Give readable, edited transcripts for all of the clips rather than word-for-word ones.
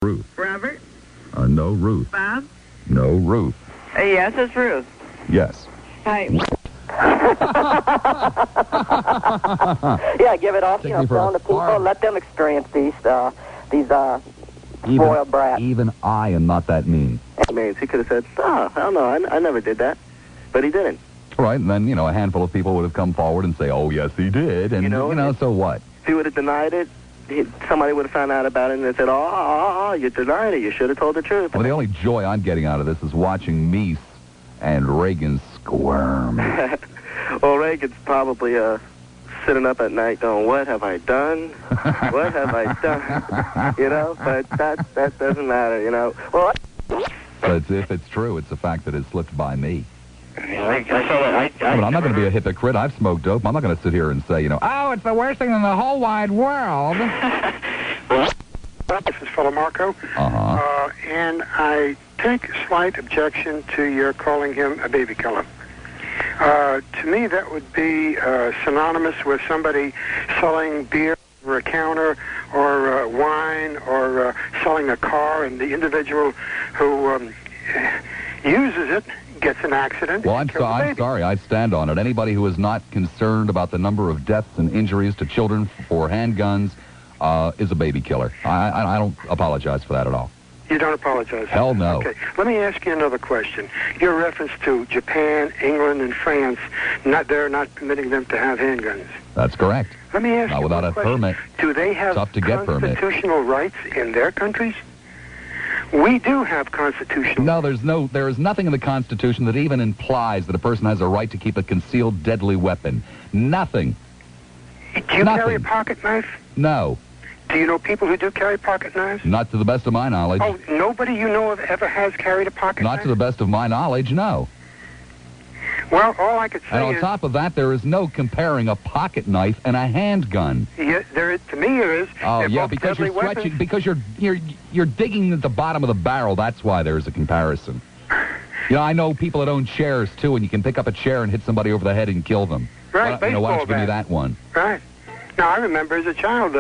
Ruth. Robert? No, Ruth. Bob? No, Ruth. Yes, it's Ruth. Yes. Hi. Yeah, give it off, Take you know, me for down a to people, fart. let them experience these spoiled brats. Even I am not that mean. He could have said, oh, hell no, I never did that. But he didn't. Right, and then, a handful of people would have come forward and say, oh, yes, he did. And, so what? If he would have denied it, somebody would have found out about it and they said, you denied it. You should have told the truth. Well, the only joy I'm getting out of this is watching Meese and Reagan squirm. Well, Reagan's probably sitting up at night going, what have I done? What have I done? But that doesn't matter, Well, But if it's true, it's the fact that it slipped by me. I I'm not going to be a hypocrite. I've smoked dope. I'm not going to sit here and say, oh, it's the worst thing in the whole wide world. This is Fellow Marco. And I take slight objection to your calling him a baby killer. To me, that would be synonymous with somebody selling beer over a counter or wine or selling a car, and the individual who uses it gets an accident. Well, I'm sorry. I stand on it. Anybody who is not concerned about the number of deaths and injuries to children for handguns is a baby killer. I don't apologize for that at all. You don't apologize? Hell no. Okay. Let me ask you another question. Your reference to Japan, England, and France, they're not permitting them to have handguns. That's correct. Let me ask Not you without one a question. permit. Do they have Tough to get constitutional rights in their countries? We do have constitutional. No, there is nothing in the Constitution that even implies that a person has a right to keep a concealed deadly weapon. Nothing. Do you carry a pocket knife? No. Do you know people who do carry pocket knives? Not to the best of my knowledge. Oh, nobody you know of ever has carried a pocket knife? Not to the best of my knowledge, no. Well, all I could say And on is... top of that, there is no comparing a pocket knife and a handgun. Yeah, to me there is. Oh, They're yeah, both because you're deadly stretching, weapons. because you're digging at the bottom of the barrel. That's why there's a comparison. I know people that own chairs, too, and you can pick up a chair and hit somebody over the head and kill them. Right, Why don't you baseball give me bat. that one? Right. Now, I remember as a child,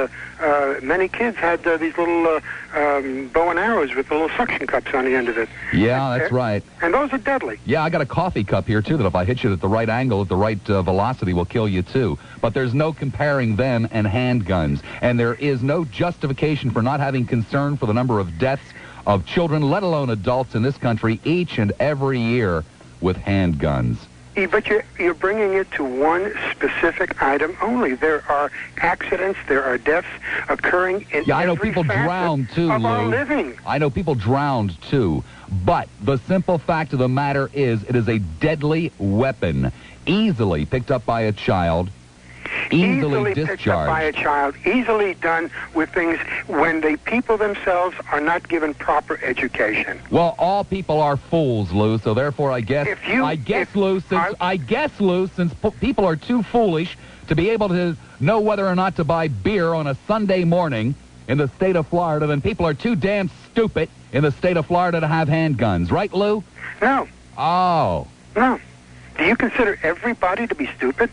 many kids had these little bow and arrows with the little suction cups on the end of it. Yeah, that's right. And those are deadly. Yeah, I got a coffee cup here, too, that if I hit you at the right angle, at the right velocity, will kill you, too. But there's no comparing them and handguns. And there is no justification for not having concern for the number of deaths of children, let alone adults in this country, each and every year with handguns. But you're bringing it to one specific item only. There are accidents, there are deaths occurring in I know every people facet drown, too, of our Lou. living. I know people drowned, too. But the simple fact of the matter is it is a deadly weapon, easily picked up by a child, easily discharged. Picked up by a child, easily done with things when the people themselves are not given proper education. Well, all people are fools, Lou, so therefore I guess, Lou, since people are too foolish to be able to know whether or not to buy beer on a Sunday morning in the state of Florida, then people are too damn stupid in the state of Florida to have handguns. Right, Lou? No. Oh. No. Do you consider everybody to be stupid?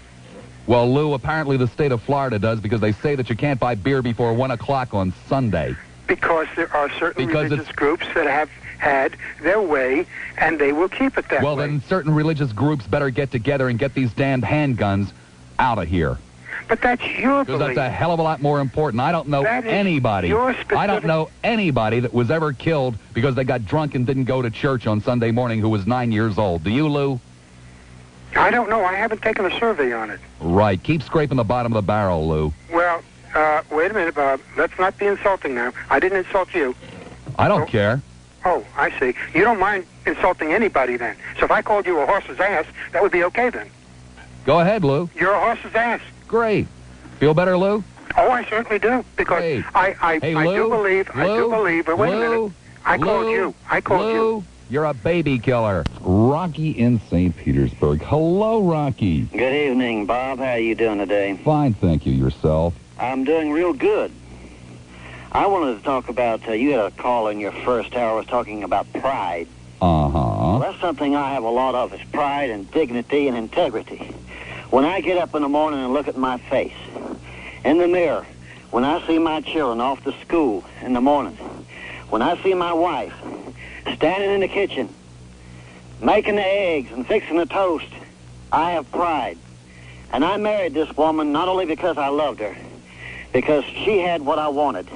Well, Lou, apparently the state of Florida does, because they say that you can't buy beer before 1 o'clock on Sunday. Because there are certain religious groups that have had their way, and they will keep it that way. Well, then certain religious groups better get together and get these damned handguns out of here. But that's your Because belief. that's a hell of a lot more important. I don't know anybody. I don't know anybody that was ever killed because they got drunk and didn't go to church on Sunday morning who was 9 years old. Do you, Lou? I don't know. I haven't taken a survey on it. Right. Keep scraping the bottom of the barrel, Lou. Well, wait a minute, Bob. Let's not be insulting now. I didn't insult you. I don't care. Oh, I see. You don't mind insulting anybody then. So if I called you a horse's ass, that would be okay then. Go ahead, Lou. You're a horse's ass. Great. Feel better, Lou? Oh, I certainly do. Because Great. I do believe, but wait a minute. I called you. Lou, you're a baby killer. Rocky in St. Petersburg. Hello, Rocky. Good evening, Bob. How are you doing today? Fine, thank you. Yourself? I'm doing real good. I wanted to talk about, you had a call in your first hour, was talking about pride. Uh-huh. Well, that's something I have a lot of, is pride and dignity and integrity. When I get up in the morning and look at my face in the mirror, when I see my children off to school in the morning, when I see my wife standing in the kitchen, making the eggs and fixing the toast, I have pride. And I married this woman not only because I loved her, because she had what I wanted.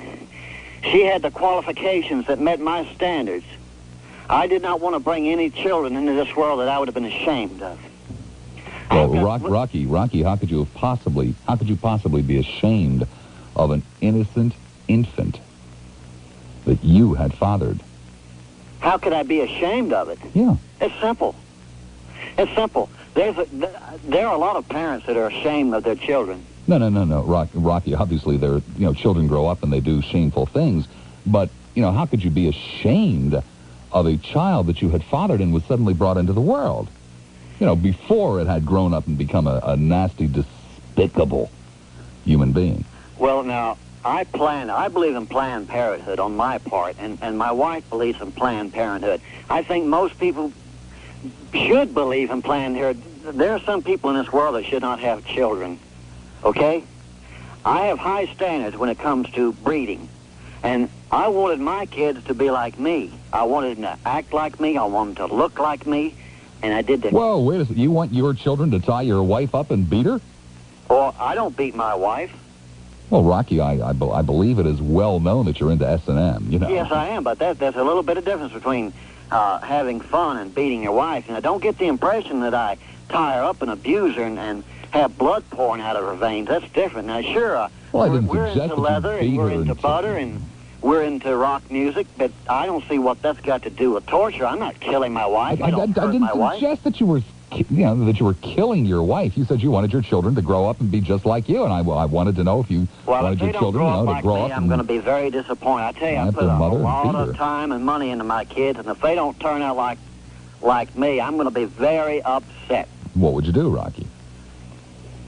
She had the qualifications that met my standards. I did not want to bring any children into this world that I would have been ashamed of. Well, Rocky, how could you possibly be ashamed of an innocent infant that you had fathered? How could I be ashamed of it? Yeah. It's simple. It's simple. There are a lot of parents that are ashamed of their children. No. Rocky, obviously, children grow up and they do shameful things. But, how could you be ashamed of a child that you had fathered and was suddenly brought into the world? Before it had grown up and become a nasty, despicable human being. Well, now, I believe in Planned Parenthood on my part, and my wife believes in Planned Parenthood. I think most people should believe in Planned Parenthood. There are some people in this world that should not have children, okay? I have high standards when it comes to breeding, and I wanted my kids to be like me. I wanted them to act like me. I wanted them to look like me, and I did that. Whoa, wait a second. You want your children to tie your wife up and beat her? Well, I don't beat my wife. Well, Rocky, I believe it is well known that you're into S&M, Yes, I am, but there's a little bit of difference between having fun and beating your wife. Don't get the impression that I tie her up and abuse her and have blood pouring out of her veins. That's different. Now, sure, we're into leather and we're into butter and we're into rock music, but I don't see what that's got to do with torture. I'm not killing my wife. I didn't suggest that you were, that you were killing your wife. You said you wanted your children to grow up and be just like you, and I wanted to know if you wanted your children, to grow up. I'm going to be very disappointed. I tell you, I put a lot of time and money into my kids, and if they don't turn out like me, I'm going to be very upset. What would you do, Rocky?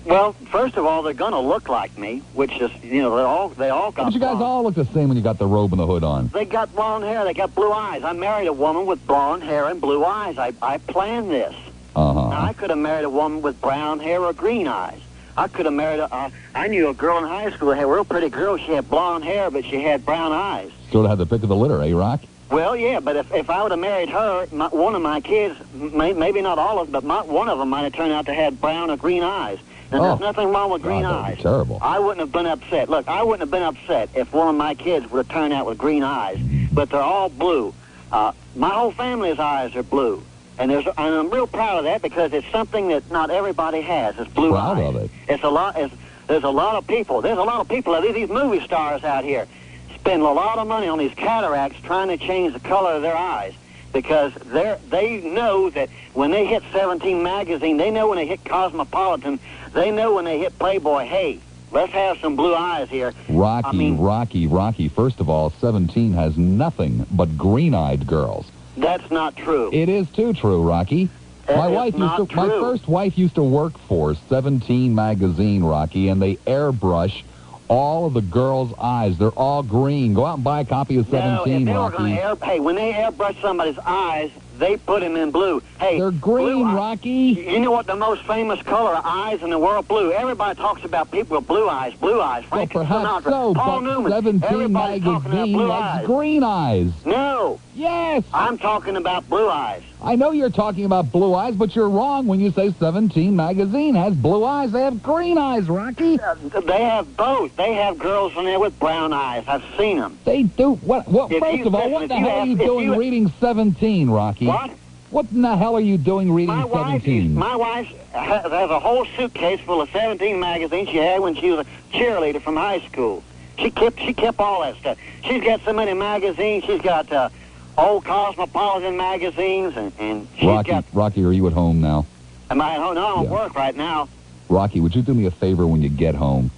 Well, first of all, they're going to look like me, which is, they all got. But you guys all look the same when you got the robe and the hood on. They got blonde hair. They got blue eyes. I married a woman with blonde hair and blue eyes. I planned this. Uh-huh. Now, I could have married a woman with brown hair or green eyes. I could have married I knew a girl in high school that had a real pretty girl. She had blonde hair, but she had brown eyes. Sort of had the pick of the litter, eh, Rock? Well, yeah, but if I would have married her, one of my kids, maybe not all of them, but one of them might have turned out to have brown or green eyes. Now, there's nothing wrong with green eyes. Terrible. I wouldn't have been upset. Look, I wouldn't have been upset if one of my kids would have turned out with green eyes, but they're all blue. My whole family's eyes are blue. And I'm real proud of that because it's something that not everybody has. It's blue eyes. Proud of it. There's a lot of people. These movie stars out here spend a lot of money on these cataracts trying to change the color of their eyes because they know that when they hit 17 magazine, they know when they hit Cosmopolitan, they know when they hit Playboy, hey, let's have some blue eyes here. Rocky. First of all, 17 has nothing but green-eyed girls. That's not true. It is too true, Rocky. My first wife used to work for 17 magazine, Rocky, and they airbrush all of the girls' eyes. They're all green. Go out and buy a copy of 17, Rocky. Hey, when they airbrush somebody's eyes, they put them in blue. Hey, they're green, Rocky. You know what the most famous color of eyes in the world? Blue. Everybody talks about people with blue eyes. Blue eyes. Frank Sinatra, Paul but Newman. 17 magazine likes green eyes. No. Yes. I'm talking about blue eyes. I know you're talking about blue eyes, but you're wrong when you say 17 magazine has blue eyes. They have green eyes, Rocky. They have both. They have girls in there with brown eyes. I've seen them. They do. First of all, what the hell are you doing reading 17, Rocky? What? What in the hell are you doing reading 17? My wife has a whole suitcase full of 17 magazines she had when she was a cheerleader from high school. She kept all that stuff. She's got so many magazines. She's got old Cosmopolitan magazines, and she's got... Rocky, are you at home now? Am I at home? No, I'm at work right now. Rocky, would you do me a favor when you get home?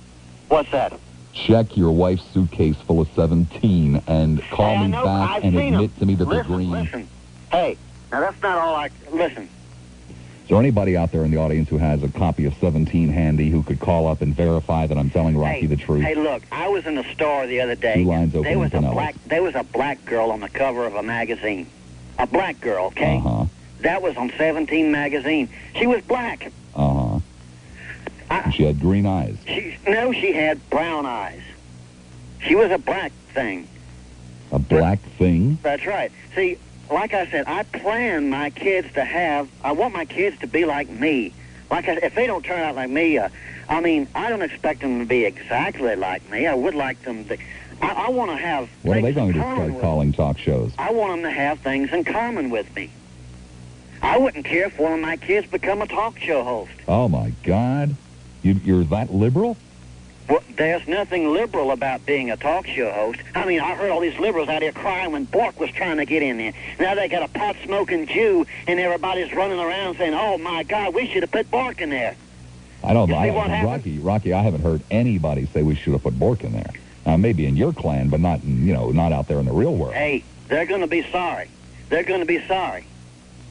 What's that? Check your wife's suitcase full of 17 and call me back and admit to me that they're green. Listen. Hey, now that's not all listen. Is there anybody out there in the audience who has a copy of 17 handy who could call up and verify that I'm telling Rocky the truth? Hey, look, I was in the store the other day. 2 lines open. There was a black girl on the cover of a magazine. A black girl, okay? Uh-huh. That was on 17 magazine. She was black. Uh-huh. She had green eyes. She had brown eyes. She was a black thing. A black thing? That's right. See, like I said, I plan my kids to I want my kids to be like me. If they don't turn out like me, I don't expect them to be exactly like me. I would like them to... I want to have... What are they going to start calling talk shows? I want them to have things in common with me. I wouldn't care if one of my kids become a talk show host. Oh, my God. You're that liberal? Well, there's nothing liberal about being a talk show host. I heard all these liberals out here crying when Bork was trying to get in there. Now they got a pot-smoking Jew, and everybody's running around saying, oh, my God, we should have put Bork in there. I don't know. Rocky, I haven't heard anybody say we should have put Bork in there. Maybe in your clan, but not out there in the real world. Hey, they're going to be sorry. They're going to be sorry.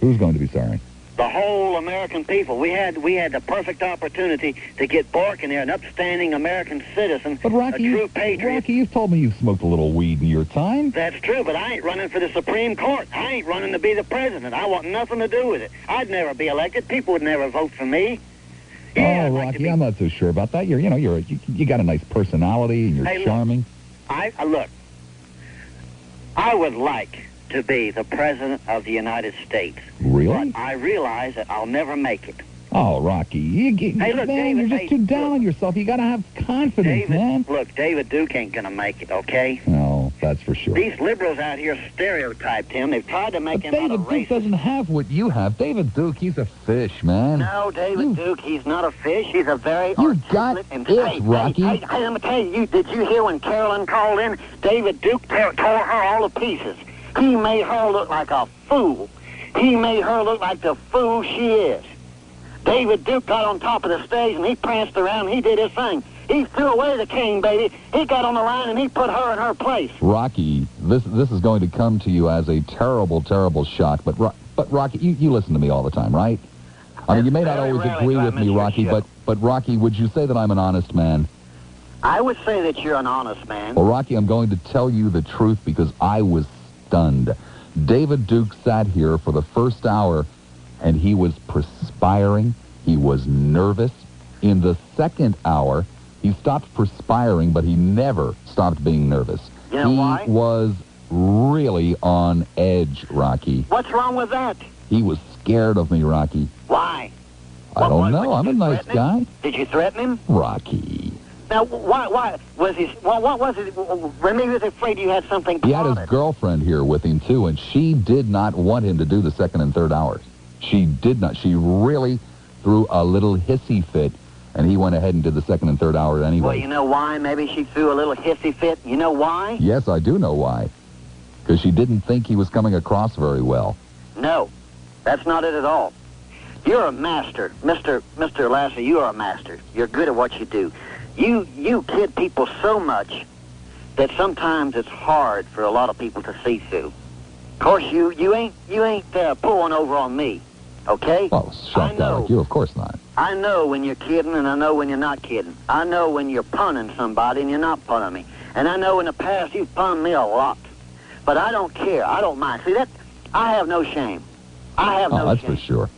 Who's going to be sorry? The whole American people. We had the perfect opportunity to get Bork in there, an upstanding American citizen, but Rocky, a true patriot. Rocky, you've told me you've smoked a little weed in your time. That's true, but I ain't running for the Supreme Court. I ain't running to be the president. I want nothing to do with it. I'd never be elected. People would never vote for me. Yeah, Rocky, I'm not so sure about that. You got a nice personality and you're charming. Look, I would like to be the president of the United States. Really? But I realize that I'll never make it. Oh, Rocky, David, you're just too down on yourself. You got to have confidence, man. Look, David Duke ain't going to make it, okay? No, that's for sure. These liberals out here stereotyped him. They've tried to make him out of racist. David Duke doesn't have what you have. David Duke, he's a fish, man. No, David Duke, he's not a fish. He's a very articulate and Rocky. Hey, let me tell you, did you hear when Carolyn called in? David Duke tore her all to pieces. He made her look like a fool. He made her look like the fool she is. David Duke got on top of the stage and he pranced around and he did his thing. He threw away the cane, baby. He got on the line and he put her in her place. Rocky, this is going to come to you as a terrible, terrible shock. But Rocky, you listen to me all the time, right? You may not always agree with me, Rocky, but Rocky, would you say that I'm an honest man? I would say that you're an honest man. Well, Rocky, I'm going to tell you the truth because I was stunned. David Duke sat here for the first hour and he was perspiring. He was nervous. In the second hour, he stopped perspiring, but he never stopped being nervous. You know why? He was really on edge, Rocky. What's wrong with that? He was scared of me, Rocky. Why? I don't know. I'm a nice guy. Did you threaten him? Rocky. Now, why was he? What was it? Maybe he was afraid you had something plotted. He had his girlfriend here with him too, and she did not want him to do the second and third hours. She did not. She really threw a little hissy fit, and he went ahead and did the second and third hour anyway. Well, you know why? Maybe she threw a little hissy fit. You know why? Yes, I do know why. Because she didn't think he was coming across very well. No, that's not it at all. You're a master, Mr. Lassiter. You are a master. You're good at what you do. You kid people so much that sometimes it's hard for a lot of people to see through. Of course, you ain't pulling over on me, okay? Oh, shock guy like you, of course not. I know when you're kidding, and I know when you're not kidding. I know when you're punning somebody and you're not punning me. And I know in the past you've punned me a lot. But I don't care. I don't mind. See, I have no shame. I have no shame. Oh, that's for sure.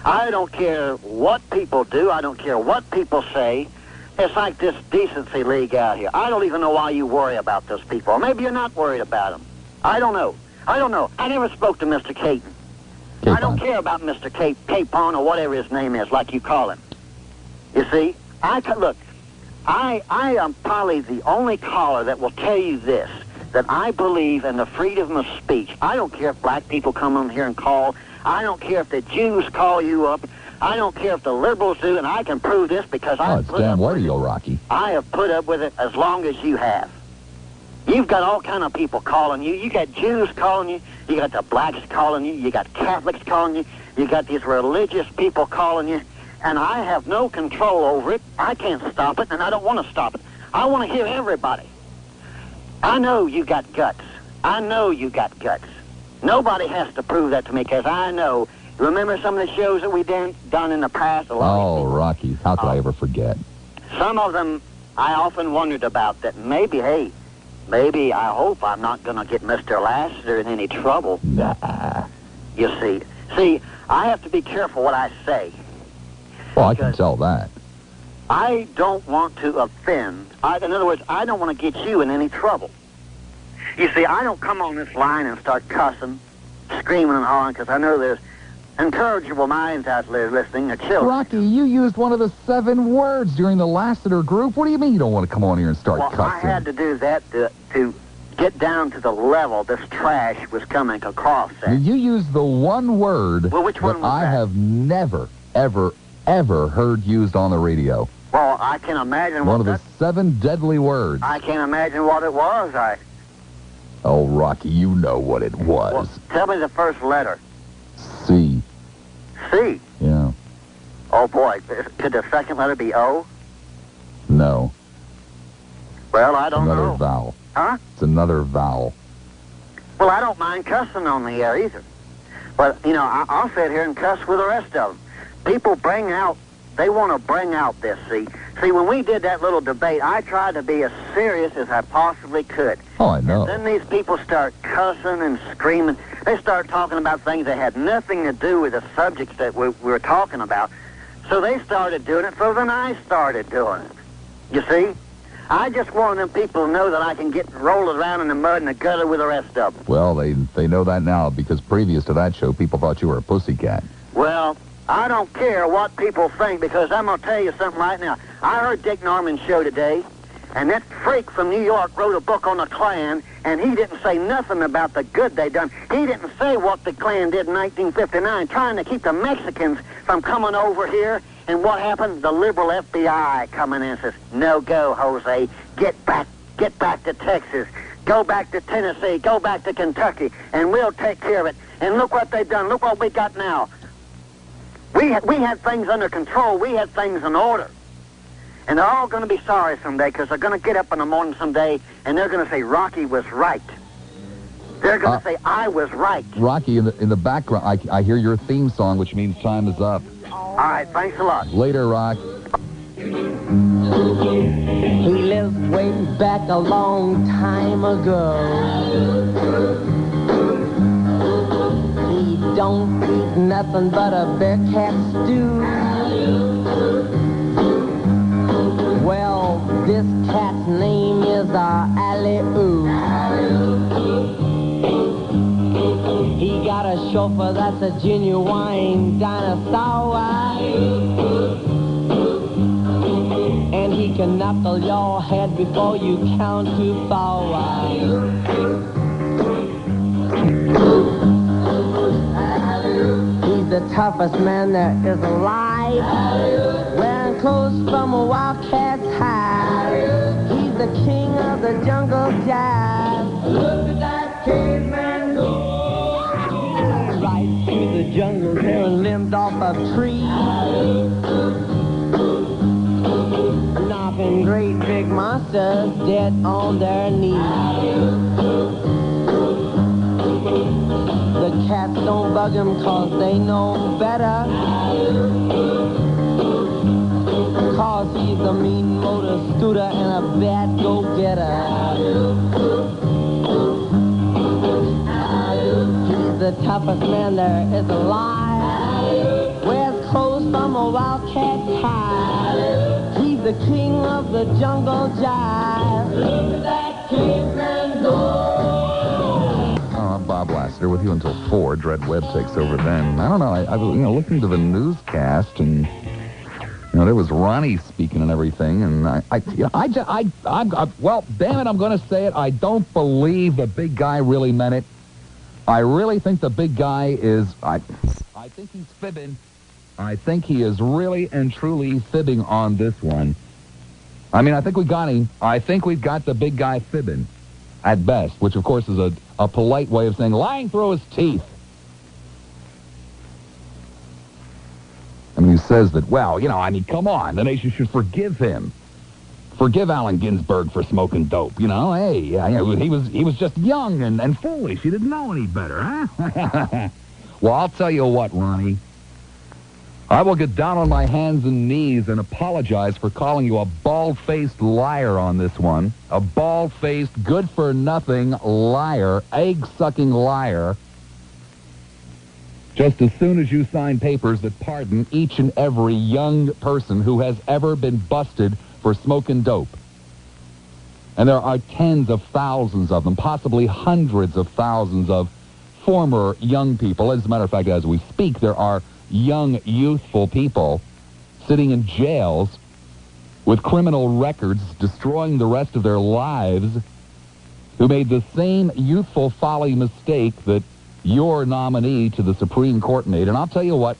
I don't care what people do. I don't care what people say. It's like this decency league out here. I don't even know why you worry about those people. Or maybe you're not worried about them. I don't know. I never spoke to Mr. Caton. Capon. I don't care about Mr. Capon or whatever his name is, like you call him. You see, look, I am probably the only caller that will tell you this, that I believe in the freedom of speech. I don't care if black people come on here and call. I don't care if the Jews call you up. I don't care if the liberals do, and I can prove this because it's damn radio, Rocky. I have put up with it as long as you have. You've got all kind of people calling you. You got Jews calling you. You got the blacks calling you. You got Catholics calling you. You got these religious people calling you. And I have no control over it. I can't stop it, and I don't want to stop it. I want to hear everybody. I know you got guts. I know you got guts. Nobody has to prove that to me because I know. Remember some of the shows that we done in the past? Rocky, how could I ever forget? Some of them I often wondered about that maybe I hope I'm not going to get Mr. Lassiter in any trouble. Nah. You see. See, I have to be careful what I say. Well, I can tell that. I don't want to offend. In other words, I don't want to get you in any trouble. You see, I don't come on this line and start cussing, screaming and hollering, because I know there's incorrigible minds out there listening, the children. Rocky, you used one of the 7 words during the Lassiter group. What do you mean you don't want to come on here and start cussing? I had to do that to get down to the level this trash was coming across at. You used the one word which one that was I that? have never, ever, ever heard used on the radio. Well, I can imagine One of the 7 deadly words. I can't imagine what it was. Oh, Rocky, you know what it was. Well, tell me the first letter. C. C. Yeah. Oh, boy. Could the second letter be O? No. Well, I don't Another know. vowel. Huh? It's another vowel. Well, I don't mind cussing on the air either. But, you know, I'll sit here and cuss with the rest of them. People they want to bring out this, see. See, when we did that little debate, I tried to be as serious as I possibly could. Oh, I know. And then these people start cussing and screaming. They start talking about things that had nothing to do with the subjects that we were talking about. So they started doing it, so then I started doing it. You see? I just want them people to know that I can get rolled around in the mud and the gutter with the rest of them. Well, they know that now because previous to that show, people thought you were a pussycat. Well, I don't care what people think, because I'm going to tell you something right now. I heard Dick Norman's show today, and that freak from New York wrote a book on the Klan, and he didn't say nothing about the good they done. He didn't say what the Klan did in 1959, trying to keep the Mexicans from coming over here. And what happened? The liberal FBI coming in and says, "No go, Jose. Get back to Texas. Go back to Tennessee. Go back to Kentucky, and we'll take care of it." And look what they've done. Look what we got now. We had things under control. We had things in order. And they're all going to be sorry someday, because they're going to get up in the morning someday, and they're going to say, Rocky was right. They're going to say, I was right. Rocky, in the background, I hear your theme song, which means time is up. All right, thanks a lot. Later, Rock. He lived way back a long time ago. He don't eat nothing but a bear cat stew. Well, this cat's name is Alley-Oo. He got a chauffeur that's a genuine dinosaur. And he can knuckle your head before you count to 4. He's the toughest man there is alive, wearing clothes from a wildcat's hide. He's the king of the jungle jive. Look at that caveman go. Right through the jungle, tearing limbs off of trees. Knocking great big monsters dead on their knees. The cats don't bug him 'cause they know better. 'Cause he's a mean motor scooter and a bad go-getter. He's the toughest man there is alive. Wears clothes from a wildcat's hide. He's the king of the jungle jive. Look at that caveman go. I'm Bob Lassiter with you until 4. Dread Webb takes over then. I don't know. I was listening to the newscast, and there was Ronnie speaking and everything, and well, damn it, I'm going to say it. I don't believe the big guy really meant it. I really think the big guy is. I think he's fibbing. I think he is really and truly fibbing on this one. I mean, I think we got him. I think we've got the big guy fibbing, at best, which, of course, is a polite way of saying lying through his teeth. I mean, he says that, come on, the nation should forgive him. Forgive Allen Ginsburg for smoking dope, Hey, he was just young and foolish. He didn't know any better, huh? Well, I'll tell you what, Ronnie. I will get down on my hands and knees and apologize for calling you a bald-faced liar on this one. A bald-faced, good-for-nothing liar, egg-sucking liar. Just as soon as you sign papers that pardon each and every young person who has ever been busted for smoking dope. And there are tens of thousands of them, possibly hundreds of thousands of former young people. As a matter of fact, as we speak, there are young, youthful people sitting in jails with criminal records, destroying the rest of their lives, who made the same youthful folly mistake that your nominee to the Supreme Court made. And I'll tell you what,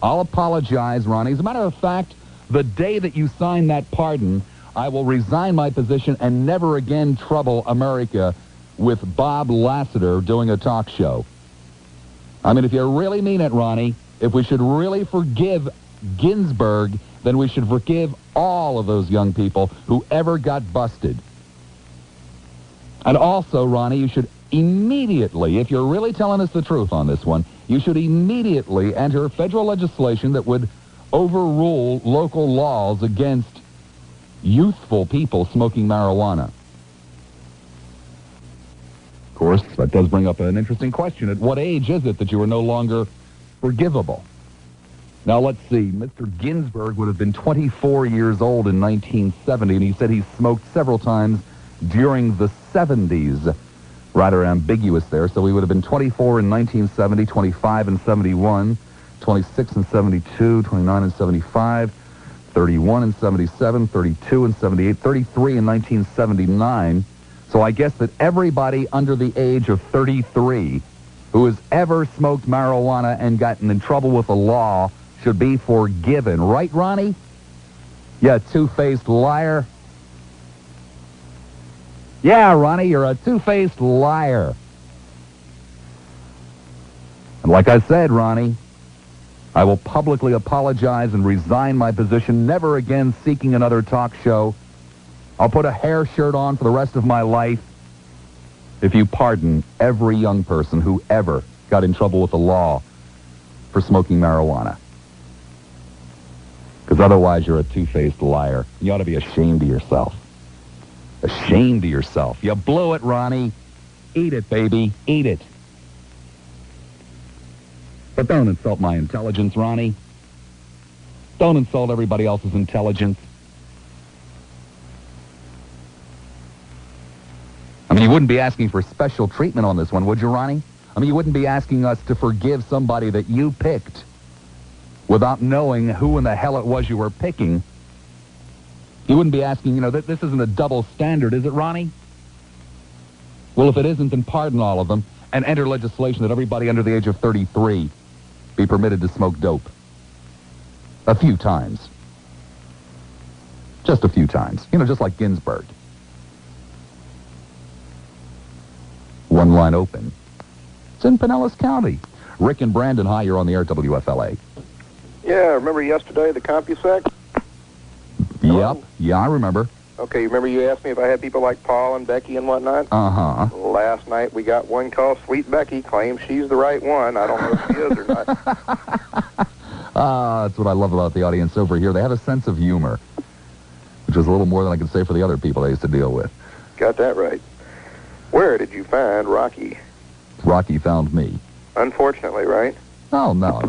I'll apologize, Ronnie. As a matter of fact, the day that you sign that pardon, I will resign my position and never again trouble America with Bob Lassiter doing a talk show. I mean, if you really mean it, Ronnie, if we should really forgive Ginsburg, then we should forgive all of those young people who ever got busted. And also, Ronnie, you should immediately, if you're really telling us the truth on this one, you should immediately enter federal legislation that would overrule local laws against youthful people smoking marijuana. Of course, that does bring up an interesting question. At what age is it that you are no longer forgivable? Now, let's see. Mr. Ginsburg would have been 24 years old in 1970, and he said he smoked several times during the 70s. Rather ambiguous there. So he would have been 24 in 1970, 25 in 71, 26 in 72, 29 in 75, 31 in 77, 32 in 78, 33 in 1979. So I guess that everybody under the age of 33 who has ever smoked marijuana and gotten in trouble with the law should be forgiven. Right, Ronnie? Yeah, two-faced liar. Yeah, Ronnie, you're a two-faced liar. And like I said, Ronnie, I will publicly apologize and resign my position, never again seeking another talk show. I'll put a hair shirt on for the rest of my life if you pardon every young person who ever got in trouble with the law for smoking marijuana. Because otherwise you're a two-faced liar. You ought to be ashamed of yourself. Ashamed of yourself. You blew it, Ronnie. Eat it, baby. Eat it. But don't insult my intelligence, Ronnie. Don't insult everybody else's intelligence. I mean, you wouldn't be asking for special treatment on this one, would you, Ronnie? I mean, you wouldn't be asking us to forgive somebody that you picked without knowing who in the hell it was you were picking. You wouldn't be asking, this isn't a double standard, is it, Ronnie? Well, if it isn't, then pardon all of them and enter legislation that everybody under the age of 33 be permitted to smoke dope. A few times. Just a few times. Just like Ginsburg. One line open. It's in Pinellas County. Rick and Brandon, hi, you're on the air, WFLA. Yeah, remember yesterday, the CompuSec? Yep. Yeah, I remember. Okay, remember you asked me if I had people like Paul and Becky and whatnot? Uh-huh. Last night we got one call. Sweet Becky claims she's the right one. I don't know if she is or not. That's what I love about the audience over here. They have a sense of humor, which is a little more than I can say for the other people I used to deal with. Got that right. Where did you find Rocky? Rocky found me. Unfortunately, right? Oh, no.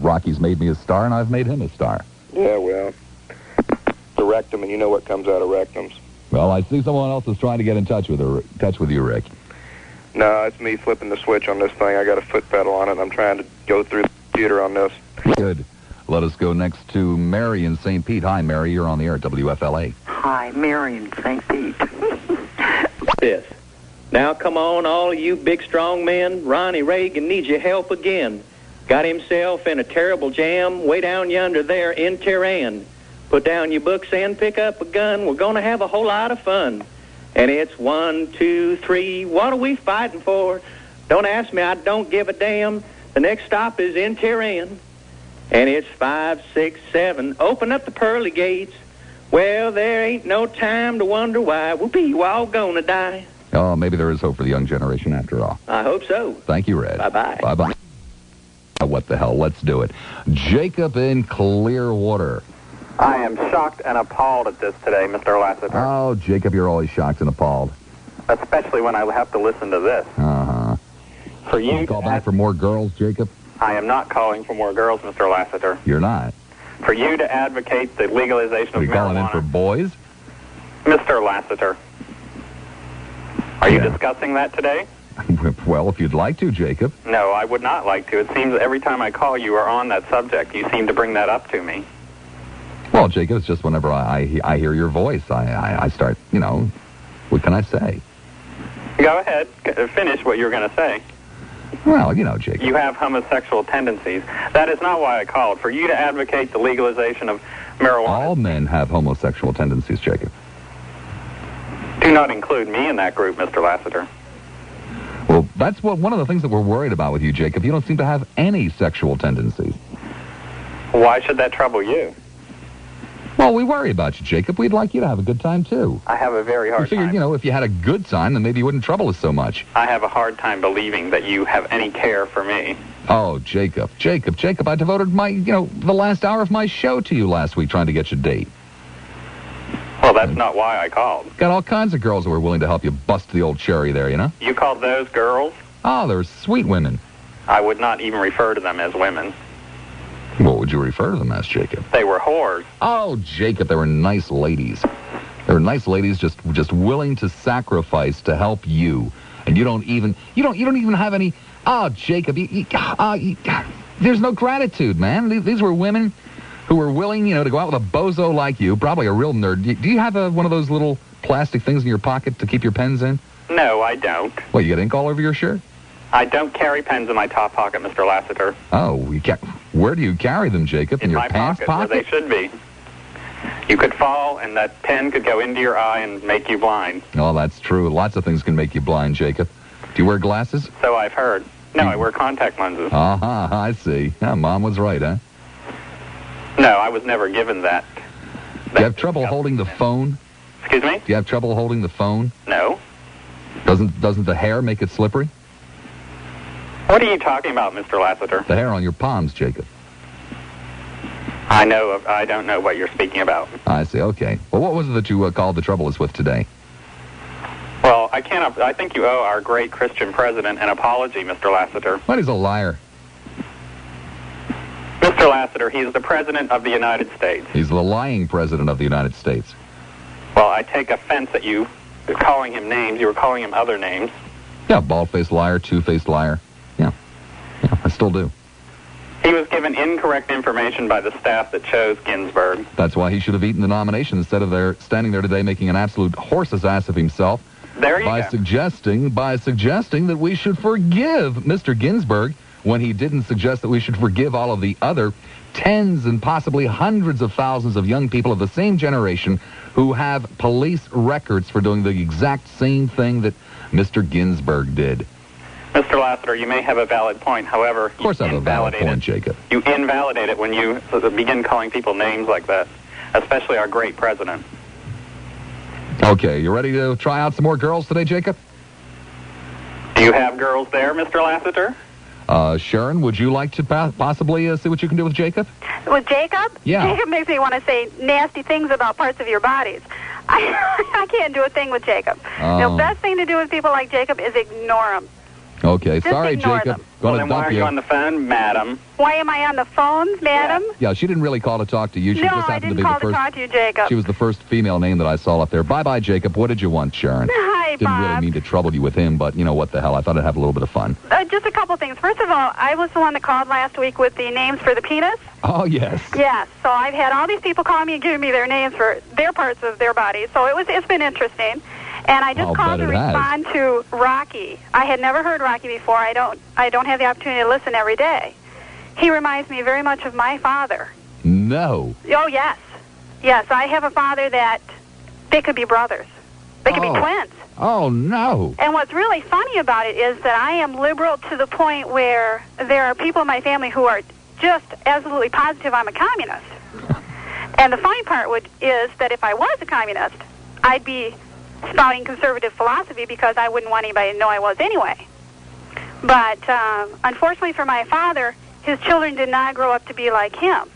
Rocky's made me a star, and I've made him a star. Yeah, well, it's a rectum, and you know what comes out of rectums. Well, I see someone else is trying to get in touch with you, Rick. No, it's me flipping the switch on this thing. I got a foot pedal on it, and I'm trying to go through the computer on this. Good. Let us go next to Mary in St. Pete. Hi, Mary. You're on the air at WFLA. Hi, Mary in St. Pete. This. Now, come on, all you big, strong men. Ronnie Reagan needs your help again. Got himself in a terrible jam way down yonder there in Tehran. Put down your books and pick up a gun. We're going to have a whole lot of fun. And it's 1, 2, 3. What are we fighting for? Don't ask me. I don't give a damn. The next stop is in Tehran. And it's 5, 6, 7. Open up the pearly gates. Well, there ain't no time to wonder why. We'll be all gonna die. Oh, maybe there is hope for the young generation after all. I hope so. Thank you, Red. Bye-bye. Bye-bye. What the hell? Let's do it. Jacob in Clearwater. I am shocked and appalled at this today, Mr. Lassiter. Oh, Jacob, you're always shocked and appalled. Especially when I have to listen to this. Uh-huh. For you call back for more girls, Jacob? I am not calling for more girls, Mr. Lassiter. You're not? For you to advocate the legalization of marijuana. You're calling in for boys? Mr. Lassiter, Are you discussing that today? Well, if you'd like to, Jacob. No, I would not like to. It seems that every time I call you are on that subject. You seem to bring that up to me. Well, Jacob, it's just whenever I hear your voice, I start, what can I say? Go ahead. Finish what you were going to say. Well, Jacob. You have homosexual tendencies. That is not why I called. For you to advocate the legalization of marijuana. All men have homosexual tendencies, Jacob. Do not include me in that group, Mr. Lassiter. Well, that's one of the things that we're worried about with you, Jacob. You don't seem to have any sexual tendencies. Why should that trouble you? Well, we worry about you, Jacob. We'd like you to have a good time, too. I have a very hard time. We figured, if you had a good time, then maybe you wouldn't trouble us so much. I have a hard time believing that you have any care for me. Oh, Jacob, I devoted the last hour of my show to you last week trying to get you a date. Well, that's not why I called. Got all kinds of girls who are willing to help you bust the old cherry there, You called those girls? Oh, they're sweet women. I would not even refer to them as women. What would you refer to them as, Jacob? They were whores. Oh, Jacob, they were nice ladies. They were nice ladies just willing to sacrifice to help you. And you don't even have any, Jacob, there's no gratitude, man. These were women who were willing, to go out with a bozo like you, probably a real nerd. Do you have one of those little plastic things in your pocket to keep your pens in? No, I don't. What, you got ink all over your shirt? I don't carry pens in my top pocket, Mr. Lassiter. Oh, where do you carry them, Jacob? In your my pants pocket? Where they should be. You could fall, and that pen could go into your eye and make you blind. Oh, that's true. Lots of things can make you blind, Jacob. Do you wear glasses? So I've heard. No, I wear contact lenses. I see. Yeah, Mom was right, huh? No, I was never given that. Do you have trouble holding the phone? Excuse me? Do you have trouble holding the phone? No. Doesn't the hair make it slippery? What are you talking about, Mr. Lassiter? The hair on your palms, Jacob. I don't know what you're speaking about. I see. Okay. Well, what was it that you called the trouble us with today? Well, I think you owe our great Christian president an apology, Mr. Lassiter. What, he's a liar? Mr. Lassiter, he's the president of the United States. He's the lying president of the United States. Well, I take offense at you calling him names. You were calling him other names. Yeah, bald-faced liar, two-faced liar. Yeah, I still do. He was given incorrect information by the staff that chose Ginsburg. That's why he should have eaten the nomination instead of standing there today making an absolute horse's ass of himself. There you go. By suggesting that we should forgive Mr. Ginsburg when he didn't suggest that we should forgive all of the other tens and possibly hundreds of thousands of young people of the same generation who have police records for doing the exact same thing that Mr. Ginsburg did. Mr. Lassiter, you may have a valid point. However, of course I have a valid point, Jacob. You invalidate it when you begin calling people names like that, especially our great president. Okay, you ready to try out some more girls today, Jacob? Do you have girls there, Mr. Lassiter? Sharon, would you like to possibly see what you can do with Jacob? With Jacob? Yeah. Jacob makes me want to say nasty things about parts of your bodies. I can't do a thing with Jacob. The best thing to do with people like Jacob is ignore them. Okay, Just sorry, ignore Jacob. them. Well, then why are you on the phone, madam? Why am I on the phone, madam? Yeah, she didn't really call to talk to you. She No, just I happened didn't to be call the first. to talk to you, Jacob. She was the first female name that I saw up there. Bye-bye, Jacob. What did you want, Sharon? Hi, Didn't Bob. really mean to trouble you with him, but what the hell? I thought I'd have a little bit of fun. Just a couple things. First of all, I was the one that called last week with the names for the penis. Oh, yes. Yes, so I've had all these people calling me and giving me their names for their parts of their bodies, so it's been interesting. And I just called to respond to Rocky. I had never heard Rocky before. I don't have the opportunity to listen every day. He reminds me very much of my father. No. Oh, yes. Yes, I have a father that they could be brothers. They could be twins. Oh, no. And what's really funny about it is that I am liberal to the point where there are people in my family who are just absolutely positive I'm a communist. And the funny part is that if I was a communist, I'd be spouting conservative philosophy because I wouldn't want anybody to know I was anyway. But unfortunately for my father, his children did not grow up to be like him.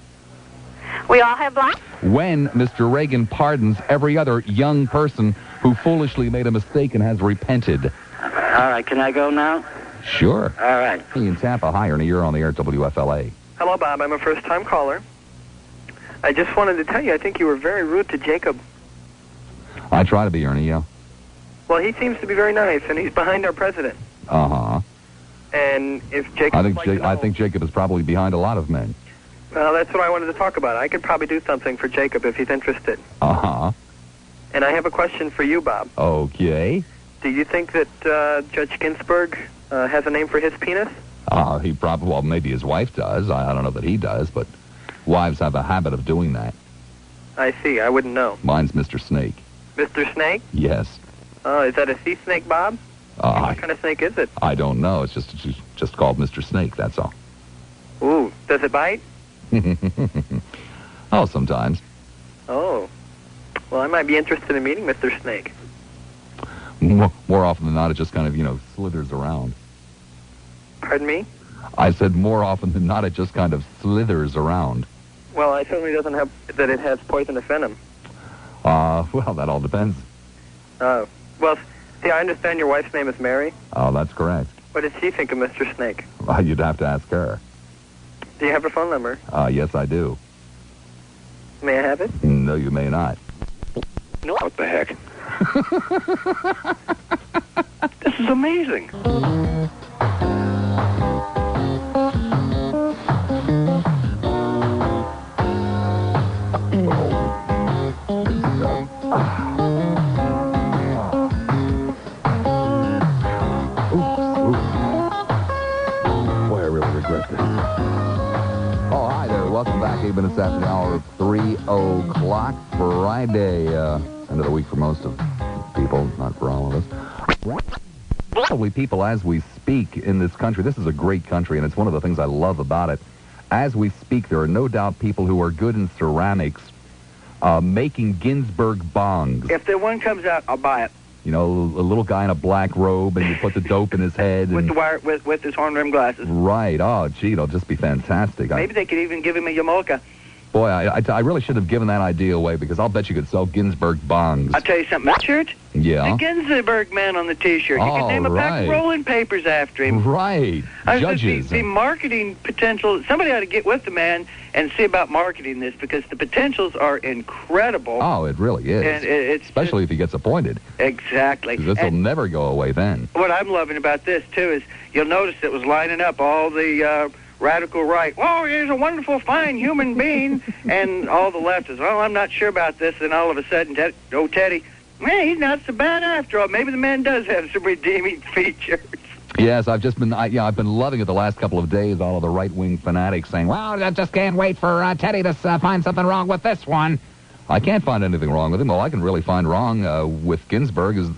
We all have blind. When Mr. Reagan pardons every other young person who foolishly made a mistake and has repented. All right, can I go now? Sure. All right. Hey, in Tampa, hi, Ernie. You're on the air at WFLA. Hello, Bob. I'm a first-time caller. I just wanted to tell you, I think you were very rude to Jacob. I try to be, Ernie, yeah. Well, he seems to be very nice, and he's behind our president. Uh-huh. And if Jacob... I think Jacob is probably behind a lot of men. Well, that's what I wanted to talk about. I could probably do something for Jacob if he's interested. Uh-huh. And I have a question for you, Bob. Okay. Do you think that Judge Ginsburg has a name for his penis? He probably, well, maybe his wife does. I don't know that he does, but wives have a habit of doing that. I see. I wouldn't know. Mine's Mr. Snake. Mr. Snake? Yes. Oh, is that a sea snake, Bob? What kind of snake is it? I don't know. It's just called Mr. Snake, that's all. Ooh, does it bite? Oh, sometimes. Oh. Well, I might be interested in meeting Mr. Snake. More often than not, it just kind of, slithers around. Pardon me? I said more often than not, it just kind of slithers around. Well, it certainly doesn't have that it has poisonous venom. Well, that all depends. Oh. Well, see, I understand your wife's name is Mary. Oh, that's correct. What did she think of Mr. Snake? You'd have to ask her. Do you have her phone number? Yes, I do. May I have it? No, you may not. No. What the heck? This is amazing. Boy, I really regret this. Oh, hi there. Welcome back. 8 minutes after the hour of 3 o'clock. Friday. End of the week for most of people, not for all of us. Probably people as we speak in this country. This is a great country, and it's one of the things I love about it. As we speak, there are no doubt people who are good in ceramics making Ginsburg bongs. If the one comes out, I'll buy it. A little guy in a black robe, and you put the dope in his head. With the wire, with his horn-rimmed glasses. Right. Oh, gee, it'll just be fantastic. Maybe they could even give him a yarmulke. Boy, I really should have given that idea away, because I'll bet you could sell Ginsburg bongs. I'll tell you something. That shirt? Yeah. The Ginsburg man on the T-shirt. You could name a pack of rolling papers after him. Right. Judges. The marketing potential. Somebody ought to get with the man and see about marketing this, because the potentials are incredible. Oh, it really is. And it's especially if he gets appointed. Exactly. Because this will never go away then. What I'm loving about this, too, is you'll notice it was lining up all the radical right. Oh, he's a wonderful, fine human being. And all the left is, oh, I'm not sure about this. And all of a sudden, Teddy, man, he's not so bad after all. Maybe the man does have some redeeming features. Yes, I've been loving it the last couple of days, all of the right-wing fanatics saying, well, I just can't wait for Teddy to find something wrong with this one. I can't find anything wrong with him. All I can really find wrong with Ginsburg is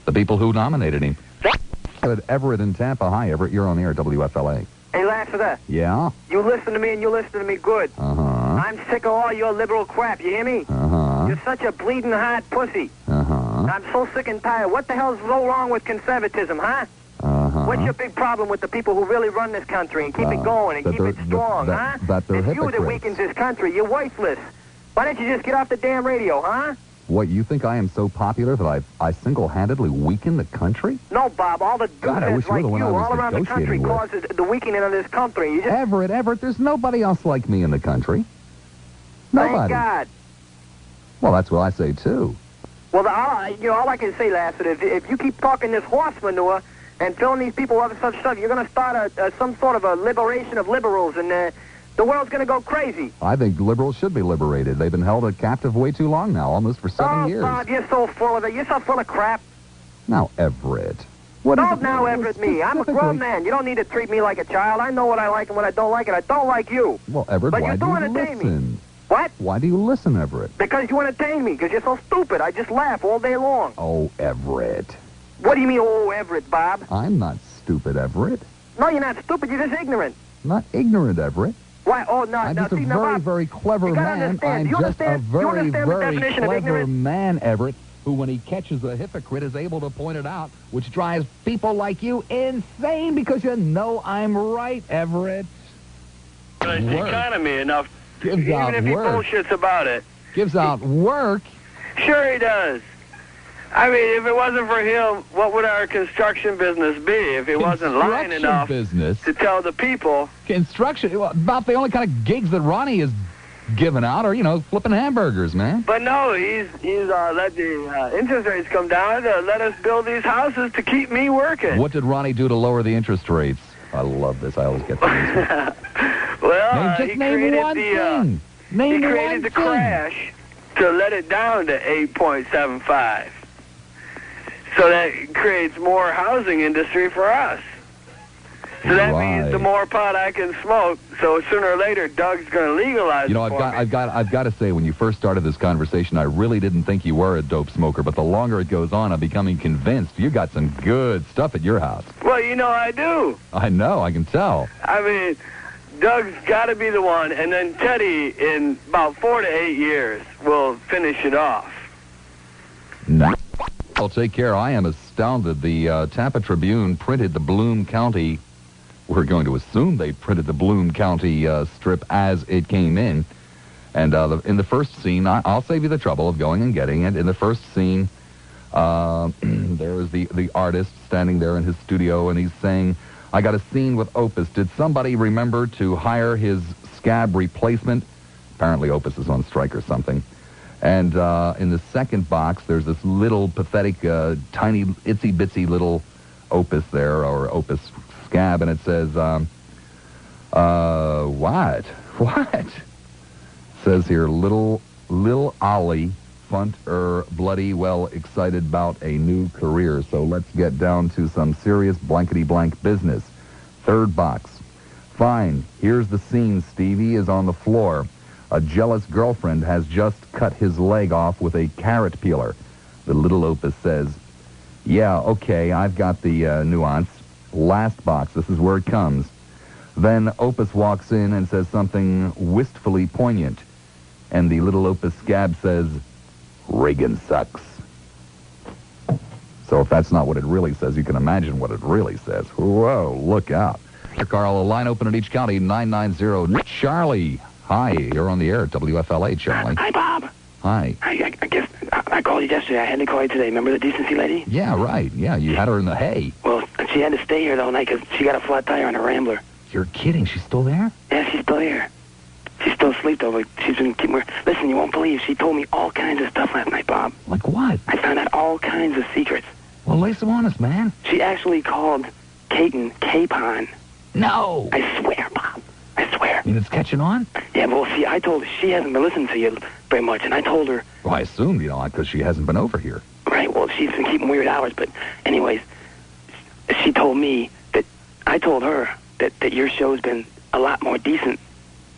the people who nominated him. Everett in Tampa. Hi, Everett. You're on the air, WFLA. Hey, Lassiter. Yeah? You listen to me, and you listen to me good. Uh-huh. I'm sick of all your liberal crap, you hear me? Uh-huh. You're such a bleeding hard pussy. Uh-huh. I'm so sick and tired. What the hell's so wrong with conservatism, huh? Uh-huh. What's your big problem with the people who really run this country and keep it going and keep it strong, huh? That they're It's you that weakens this country. You're worthless. Why don't you just get off the damn radio, huh? What, you think I am so popular that I single-handedly weaken the country? No, Bob. All the God, I wish like you were the one you I was all around the country negotiating causes the weakening of this country. You just... Everett, there's nobody else like me in the country. Nobody. Thank God. Well, that's what I say, too. Well, all I can say, Lassiter, if you keep talking this horse manure and filling these people up with such stuff, you're going to start some sort of a liberation of liberals, and the world's going to go crazy. I think liberals should be liberated. They've been held captive way too long now, almost for 7 years. Oh, Bob, you're so full of it. You're so full of crap. Now, Everett. Don't now Everett me. I'm a grown man. You don't need to treat me like a child. I know what I like and what I don't like, and I don't like you. Well, Everett, but why do you entertain listen? Me. What? Why do you listen, Everett? Because you entertain me, because you're so stupid. I just laugh all day long. Oh, Everett. What do you mean, oh, Everett, Bob? I'm not stupid, Everett. No, you're not stupid. You're just ignorant. Not ignorant, Everett. Why? Oh, no. I'm just a very, very clever man. I'm just a very, very clever man, Everett, who, when he catches a hypocrite, is able to point it out, which drives people like you insane because you know I'm right, Everett. It's the economy enough. Gives out even if work. he bullshits about it. Gives out work? Sure he does. I mean, if it wasn't for him, what would our construction business be if he wasn't lying enough business to tell the people? Construction? About the only kind of gigs that Ronnie has giving out or, flipping hamburgers, man. But no, he's let the interest rates come down to let us build these houses to keep me working. What did Ronnie do to lower the interest rates? I love this. I always get this. Well, he created the crash to let it down to 8.75. So that creates more housing industry for us. So that means the more pot I can smoke, so sooner or later Doug's going to legalize it for me. I've got to say, when you first started this conversation, I really didn't think you were a dope smoker, but the longer it goes on, I'm becoming convinced you got some good stuff at your house. Well, I do. I know, I can tell. I mean, Doug's got to be the one, and then Teddy, in about 4 to 8 years, will finish it off. No. I'll take care. I am astounded. The Tampa Tribune printed the Bloom County. We're going to assume they printed the Bloom County strip as it came in. And in the first scene, I'll save you the trouble of going and getting it. In the first scene, there is the artist standing there in his studio, and he's saying, I got a scene with Opus. Did somebody remember to hire his scab replacement? Apparently Opus is on strike or something. And in the second box, there's this little pathetic, tiny, itsy-bitsy little Opus there, or Opus scab, and it says, what? It says here, Lil Ollie, bloody, well, excited about a new career. So let's get down to some serious blankety-blank business. Third box. Fine, here's the scene. Stevie is on the floor. A jealous girlfriend has just cut his leg off with a carrot peeler. The little Opus says, yeah, okay, I've got the nuance. Last box, this is where it comes. Then Opus walks in and says something wistfully poignant. And the little Opus scab says, Reagan sucks. So if that's not what it really says, you can imagine what it really says. Whoa, look out. Carl, a line open in each county, 990. Charlie. Hi, you're on the air at WFLA, Charlie. Hi, Bob. Hi. I guess I called you yesterday. I had to call you today. Remember the decency lady? Yeah, right. Yeah, you had her in the hay. Well, she had to stay here, though, night because she got a flat tire on her Rambler. You're kidding. She's still there? Yeah, she's still here. She's still asleep, though, but she's been keeping her... Listen, you won't believe. She told me all kinds of stuff last night, Bob. Like what? I found out all kinds of secrets. Well, lay some on us, man. She actually called Caton Capon. No! I swear, Bob. I swear. You mean it's catching on? Yeah, well, see, I told her she hasn't been listening to you very much, and I told her... Well, I assumed, because she hasn't been over here. Right, well, she's been keeping weird hours, but anyways, she told me that... I told her that your show's been a lot more decent,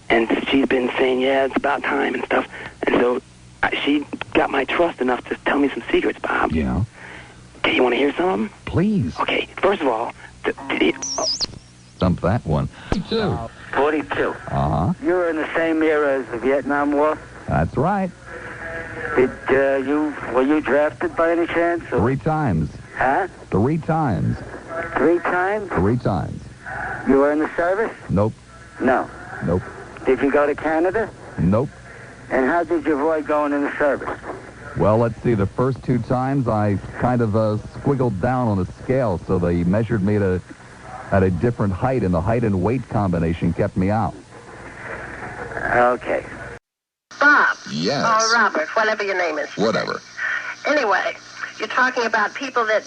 and she's been saying, yeah, it's about time and stuff, and so she got my trust enough to tell me some secrets, Bob. Yeah? Okay, you want to hear some of them? Please. Okay, first of all... Dump that one. 42. Uh-huh. You were in the same era as the Vietnam War? That's right. Were you drafted by any chance? Or? 3 times. Huh? 3 times. 3 times? 3 times. You were in the service? Nope. No. Nope. Did you go to Canada? Nope. And how did you avoid going in the service? Well, let's see. The first 2 times I kind of squiggled down on a scale, so they measured me at a different height, and the height and weight combination kept me out. Okay. Bob. Yes. Or Robert, whatever your name is. Whatever. Anyway, you're talking about people that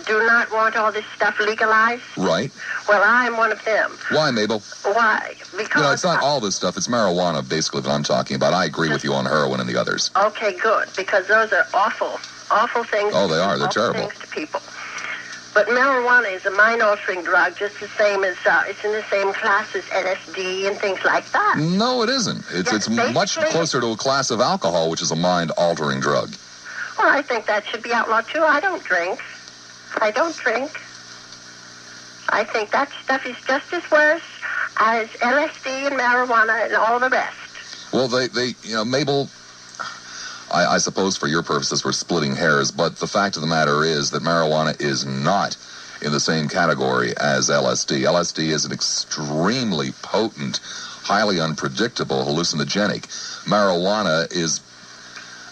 do not want all this stuff legalized? Right. Well, I'm one of them. Why, Mabel? Why? Because... it's not all this stuff. It's marijuana, basically, that I'm talking about. I agree with you on heroin and the others. Okay, good. Because those are awful things. Oh, they are. They're terrible. Things to people. But marijuana is a mind-altering drug, just the same as, it's in the same class as LSD and things like that. No, it isn't. It's much closer to a class of alcohol, which is a mind-altering drug. Well, I think that should be outlawed, too. I don't drink. I think that stuff is just as worse as LSD and marijuana and all the rest. Well, Mabel... I suppose for your purposes we're splitting hairs, but the fact of the matter is that marijuana is not in the same category as LSD. LSD is an extremely potent, highly unpredictable hallucinogenic. Marijuana is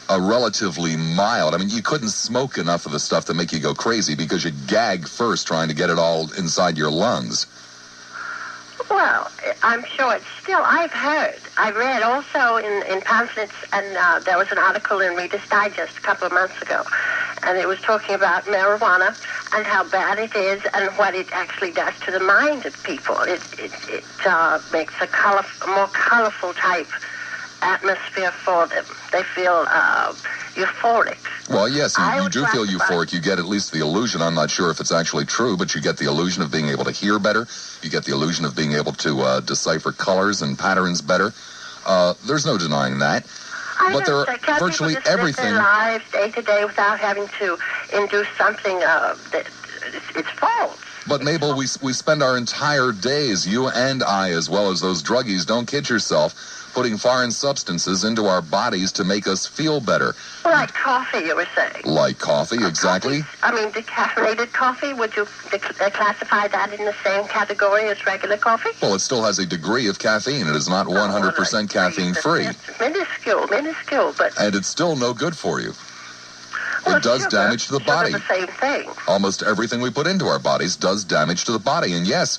a relatively mild. I mean, you couldn't smoke enough of the stuff to make you go crazy because you gag first trying to get it all inside your lungs. Well, I'm sure it's still, I've read also in pamphlets, and there was an article in Reader's Digest a couple of months ago, and it was talking about marijuana and how bad it is and what it actually does to the mind of people. It makes a more colorful type atmosphere for them. They feel euphoric. Well, yes, you do feel euphoric. You get at least the illusion. I'm not sure if it's actually true, but you get the illusion of being able to hear better. You get the illusion of being able to decipher colors and patterns better. There's no denying that. But there are virtually everything. Live their lives day to day without having to induce something that it's false. But, Mabel, we spend our entire days, you and I, as well as those druggies, don't kid yourself, putting foreign substances into our bodies to make us feel better. Like coffee, you were saying. Like coffee, exactly. Decaffeinated coffee, would you classify that in the same category as regular coffee? Well, it still has a degree of caffeine. It is not 100% caffeine-free. Minuscule, but... And it's still no good for you. It does damage to the body. The same thing. Almost everything we put into our bodies does damage to the body. And yes,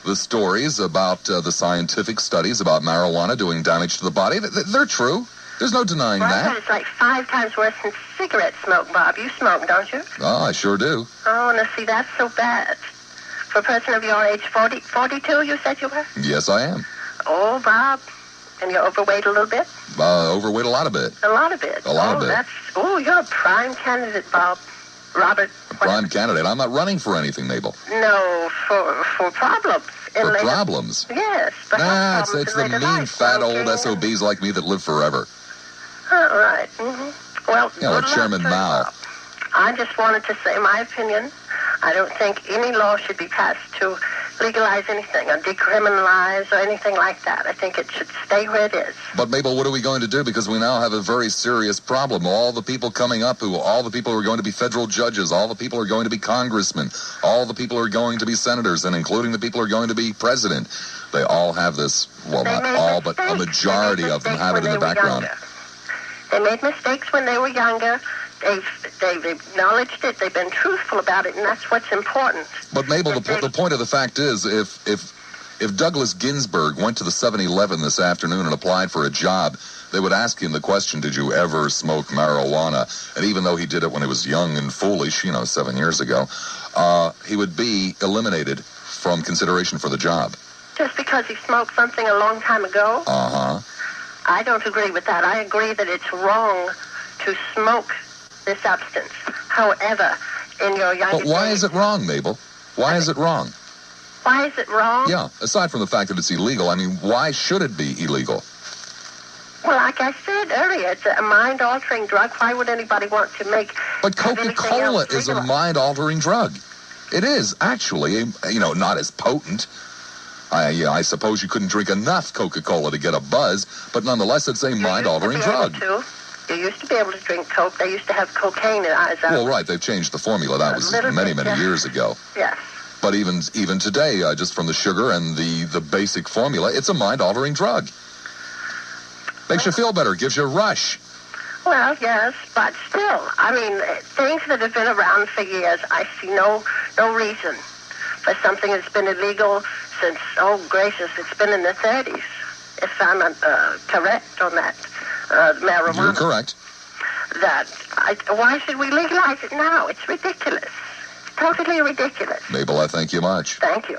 the stories about the scientific studies about marijuana doing damage to the body, they're true. There's no denying that. It's like 5 times worse than cigarette smoke, Bob. You smoke, don't you? Oh, I sure do. Oh, now see, that's so bad. For a person of your age, 42, you said you were? Yes, I am. Oh, Bob. And you're overweight a little bit? Overweight a lot of bit. A lot of bit. You're a prime candidate, Bob. Robert. Prime candidate. I'm not running for anything, Mabel. No, for problems. For problems? Yes. It's the mean, fat old SOBs like me that live forever. All right. Mm-hmm. Well, like Chairman Mao. I just wanted to say my opinion. I don't think any law should be passed to legalize anything or decriminalize or anything like that. I think it should stay where it is. But, Mabel, what are we going to do? Because we now have a very serious problem. All the people coming up, all the people who are going to be federal judges, all the people who are going to be congressmen, all the people who are going to be senators, and including the people who are going to be president, they all have this, well, not all, but a majority of them have it in the background. They made mistakes when they were younger. They've acknowledged it. They've been truthful about it, and that's what's important. But, Mabel, the point of the fact is, if Douglas Ginsburg went to the 7-Eleven this afternoon and applied for a job, they would ask him the question, did you ever smoke marijuana? And even though he did it when he was young and foolish, 7 years ago, he would be eliminated from consideration for the job. Just because he smoked something a long time ago? Uh-huh. I don't agree with that. I agree that it's wrong to smoke this substance. However, in your younger But why is it wrong, Mabel? Why is it wrong? Why is it wrong? Yeah, aside from the fact that it's illegal, why should it be illegal? Well, like I said earlier, it's a mind-altering drug. Why would anybody want to make... But Coca-Cola is a mind-altering drug. It is, actually, not as potent. I suppose you couldn't drink enough Coca-Cola to get a buzz, but nonetheless, it's a mind-altering drug. You used to be able to drink Coke. They used to have cocaine in eyes out. Well, right. They've changed the formula. That was many years ago. Yes. But even today, just from the sugar and the basic formula, it's a mind-altering drug. Makes you feel better. Gives you a rush. Well, yes, but still, things that have been around for years, I see no reason for something that's been illegal since, oh, gracious, it's been in the 30s, if I'm correct on that. Marijuana. You're correct. Why should we legalize it now? It's ridiculous. It's totally ridiculous. Mabel, I thank you much. Thank you.